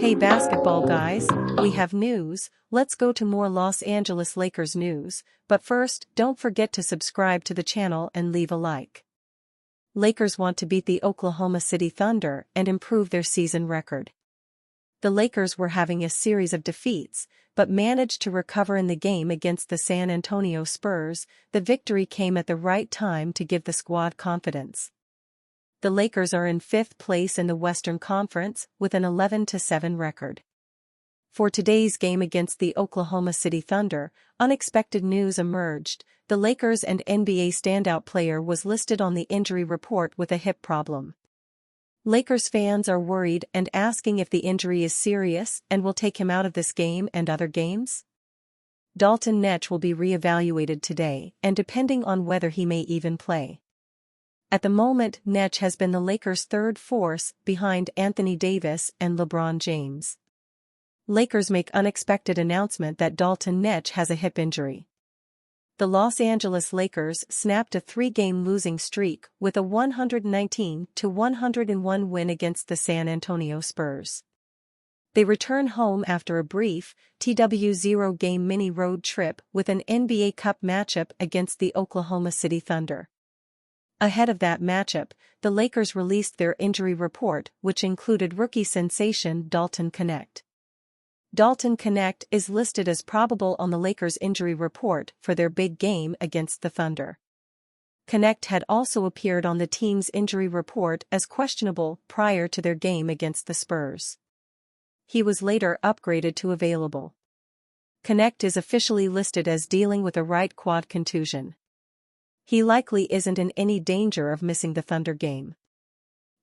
Hey basketball guys, we have news. Let's go to more Los Angeles Lakers news, but first, don't forget to subscribe to the channel and leave a like. Lakers want to beat the Oklahoma City Thunder and improve their season record. The Lakers were having a series of defeats, but managed to recover in the game against the San Antonio Spurs. The victory came at the right time to give the squad confidence. The Lakers are in 5th place in the Western Conference with an 11-7 record. For today's game against the Oklahoma City Thunder, unexpected news emerged. The Lakers and NBA standout player was listed on the injury report with a hip problem. Lakers fans are worried and asking if the injury is serious and will take him out of this game and other games. Dalton Netsch will be re-evaluated today, and depending on whether he may even play. At the moment, Netsch has been the Lakers' third force, behind Anthony Davis and LeBron James. Lakers make unexpected announcement that Dalton Netsch has a hip injury. The Los Angeles Lakers snapped a 3-game losing streak with a 119-101 win against the San Antonio Spurs. They return home after a brief, TW0-game mini road trip with an NBA Cup matchup against the Oklahoma City Thunder. Ahead of that matchup, the Lakers released their injury report, which included rookie sensation Dalton Knecht. Dalton Knecht is listed as probable on the Lakers' injury report for their big game against the Thunder. Knecht had also appeared on the team's injury report as questionable prior to their game against the Spurs. He was later upgraded to available. Knecht is officially listed as dealing with a right quad contusion. He likely isn't in any danger of missing the Thunder game.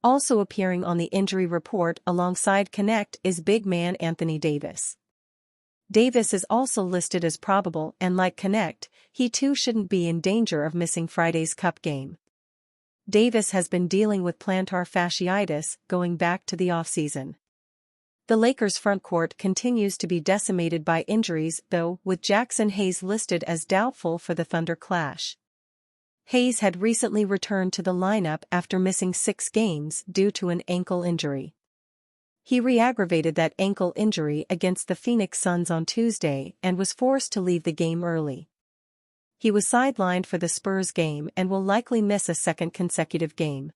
Also appearing on the injury report alongside Knecht is big man Anthony Davis. Davis is also listed as probable, and like Knecht, he too shouldn't be in danger of missing Friday's Cup game. Davis has been dealing with plantar fasciitis going back to the offseason. The Lakers' frontcourt continues to be decimated by injuries though, with Jackson Hayes listed as doubtful for the Thunder clash. Hayes had recently returned to the lineup after missing 6 games due to an ankle injury. He re-aggravated that ankle injury against the Phoenix Suns on Tuesday and was forced to leave the game early. He was sidelined for the Spurs game and will likely miss a second consecutive game.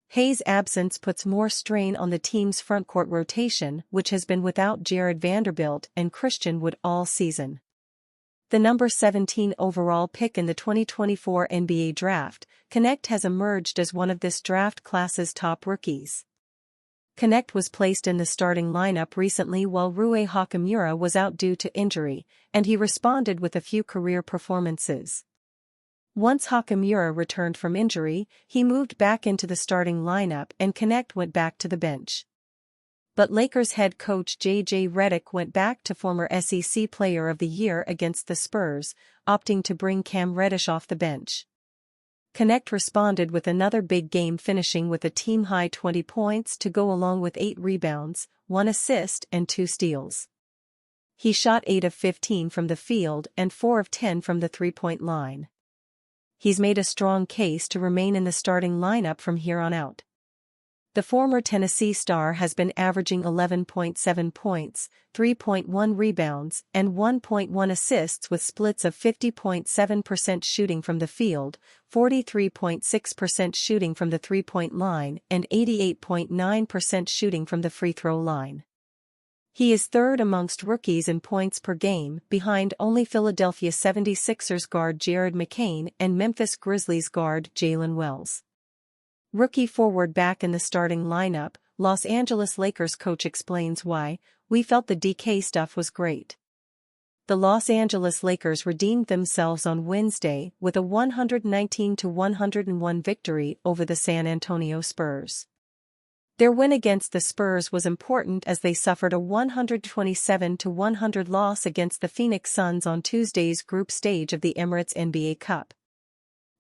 Hayes' absence puts more strain on the team's frontcourt rotation, which has been without Jared Vanderbilt and Christian Wood all season. The number 17 overall pick in the 2024 NBA Draft, Knecht has emerged as one of this draft class's top rookies. Knecht was placed in the starting lineup recently while Rui Hachimura was out due to injury, and he responded with a few career performances. Once Hachimura returned from injury, he moved back into the starting lineup and Knecht went back to the bench. But Lakers head coach J.J. Redick went back to former SEC Player of the Year against the Spurs, opting to bring Cam Reddish off the bench. Knecht responded with another big game, finishing with a team-high 20 points to go along with 8 rebounds, 1 assist and 2 steals. He shot 8 of 15 from the field and 4 of 10 from the three-point line. He's made a strong case to remain in the starting lineup from here on out. The former Tennessee star has been averaging 11.7 points, 3.1 rebounds, and 1.1 assists with splits of 50.7% shooting from the field, 43.6% shooting from the three-point line, and 88.9% shooting from the free throw line. He is third amongst rookies in points per game, behind only Philadelphia 76ers guard Jared McCain and Memphis Grizzlies guard Jalen Wells. Rookie forward back in the starting lineup, Los Angeles Lakers coach explains why, "We felt the DK stuff was great." The Los Angeles Lakers redeemed themselves on Wednesday with a 119-101 victory over the San Antonio Spurs. Their win against the Spurs was important as they suffered a 127-100 loss against the Phoenix Suns on Tuesday's group stage of the Emirates NBA Cup.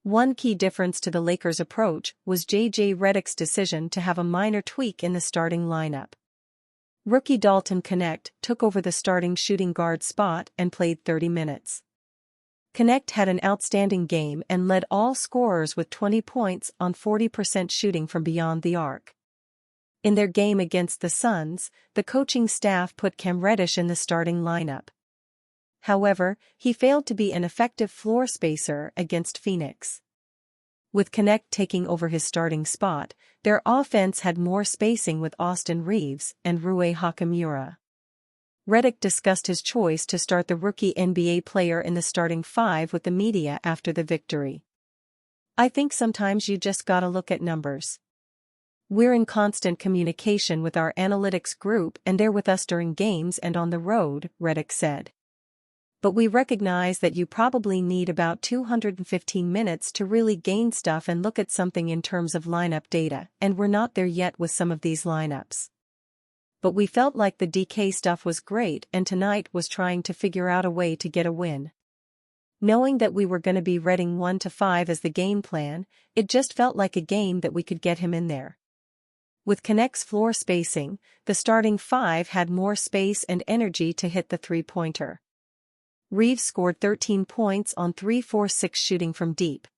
One key difference to the Lakers' approach was J.J. Redick's decision to have a minor tweak in the starting lineup. Rookie Dalton Knecht took over the starting shooting guard spot and played 30 minutes. Knecht had an outstanding game and led all scorers with 20 points on 40% shooting from beyond the arc. In their game against the Suns, the coaching staff put Cam Reddish in the starting lineup. However, he failed to be an effective floor spacer against Phoenix. With Connect taking over his starting spot, their offense had more spacing with Austin Reeves and Rui Hachimura. Redick discussed his choice to start the rookie NBA player in the starting five with the media after the victory. "I think sometimes you just gotta look at numbers. We're in constant communication with our analytics group and they're with us during games and on the road," Redick said. "But we recognize that you probably need about 215 minutes to really gain stuff and look at something in terms of lineup data, and we're not there yet with some of these lineups. But we felt like the DK stuff was great and tonight was trying to figure out a way to get a win. Knowing that we were going to be reading 1 to 5 as the game plan, it just felt like a game that we could get him in there." With Connect's floor spacing, the starting five had more space and energy to hit the three-pointer. Reeves scored 13 points on 3-4-6 shooting from deep.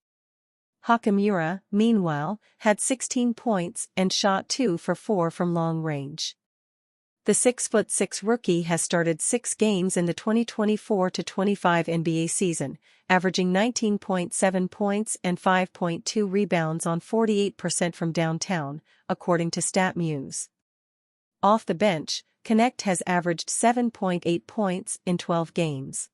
Hachimura, meanwhile, had 16 points and shot 2 for 4 from long range. The 6'6" rookie has started 6 games in the 2024-25 NBA season, averaging 19.7 points and 5.2 rebounds on 48% from downtown, according to StatMuse. Off the bench, Connect has averaged 7.8 points in 12 games.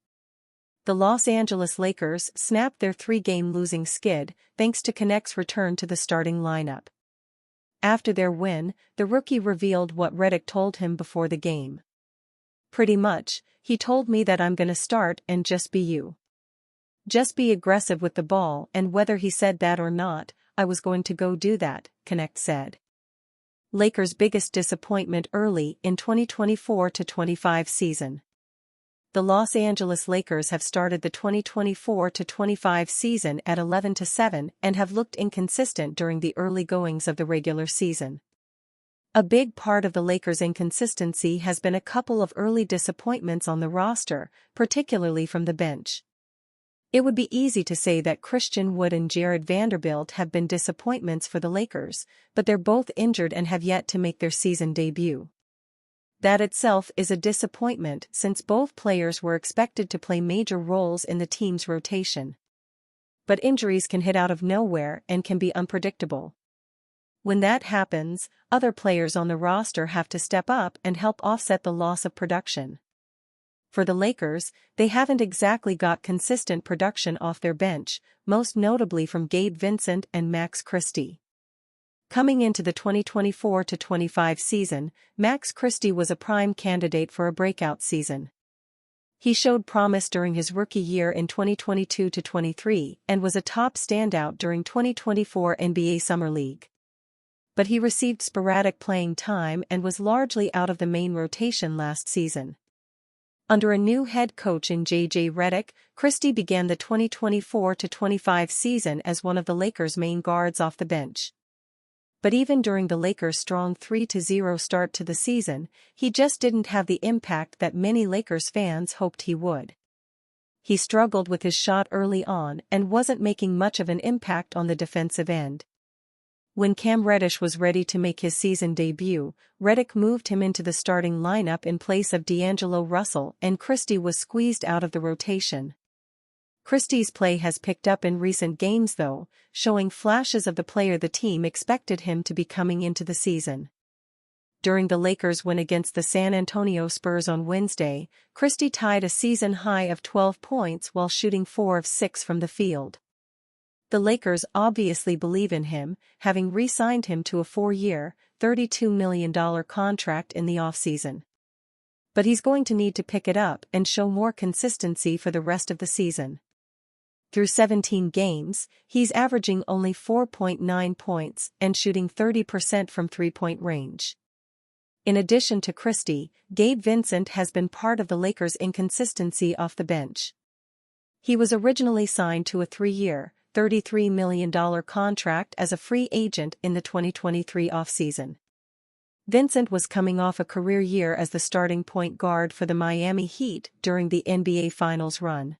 The Los Angeles Lakers snapped their 3-game losing skid thanks to Connect's return to the starting lineup. After their win, the rookie revealed what Redick told him before the game. "Pretty much, he told me that I'm gonna start and just be you. Just be aggressive with the ball, and whether he said that or not, I was going to go do that," Connect said. Lakers' biggest disappointment early in 2024-25 season. The Los Angeles Lakers have started the 2024-25 season at 11-7 and have looked inconsistent during the early goings of the regular season. A big part of the Lakers' inconsistency has been a couple of early disappointments on the roster, particularly from the bench. It would be easy to say that Christian Wood and Jared Vanderbilt have been disappointments for the Lakers, but they're both injured and have yet to make their season debut. That itself is a disappointment since both players were expected to play major roles in the team's rotation. But injuries can hit out of nowhere and can be unpredictable. When that happens, other players on the roster have to step up and help offset the loss of production. For the Lakers, they haven't exactly got consistent production off their bench, most notably from Gabe Vincent and Max Christie. Coming into the 2024-25 season, Max Christie was a prime candidate for a breakout season. He showed promise during his rookie year in 2022-23 and was a top standout during 2024 NBA Summer League. But he received sporadic playing time and was largely out of the main rotation last season. Under a new head coach in J.J. Redick, Christie began the 2024-25 season as one of the Lakers' main guards off the bench. But even during the Lakers' strong 3-0 start to the season, he just didn't have the impact that many Lakers fans hoped he would. He struggled with his shot early on and wasn't making much of an impact on the defensive end. When Cam Reddish was ready to make his season debut, Redick moved him into the starting lineup in place of D'Angelo Russell and Christie was squeezed out of the rotation. Christie's play has picked up in recent games though, showing flashes of the player the team expected him to be coming into the season. During the Lakers' win against the San Antonio Spurs on Wednesday, Christie tied a season high of 12 points while shooting 4 of 6 from the field. The Lakers obviously believe in him, having re-signed him to a 4-year, $32 million contract in the offseason. But he's going to need to pick it up and show more consistency for the rest of the season. Through 17 games, he's averaging only 4.9 points and shooting 30% from three-point range. In addition to Christie, Gabe Vincent has been part of the Lakers' inconsistency off the bench. He was originally signed to a 3-year, $33 million contract as a free agent in the 2023 offseason. Vincent was coming off a career year as the starting point guard for the Miami Heat during the NBA Finals run.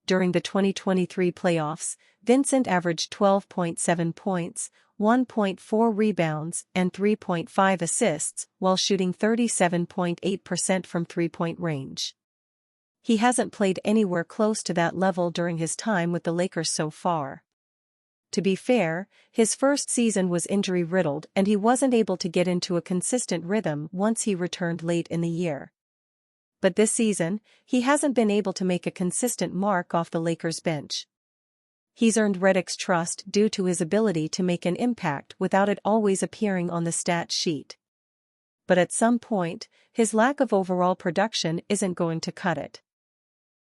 During the 2023 playoffs, Vincent averaged 12.7 points, 1.4 rebounds and 3.5 assists while shooting 37.8% from three-point range. He hasn't played anywhere close to that level during his time with the Lakers so far. To be fair, his first season was injury-riddled and he wasn't able to get into a consistent rhythm once he returned late in the year. But this season, he hasn't been able to make a consistent mark off the Lakers bench. He's earned Redick's trust due to his ability to make an impact without it always appearing on the stat sheet. But at some point, his lack of overall production isn't going to cut it.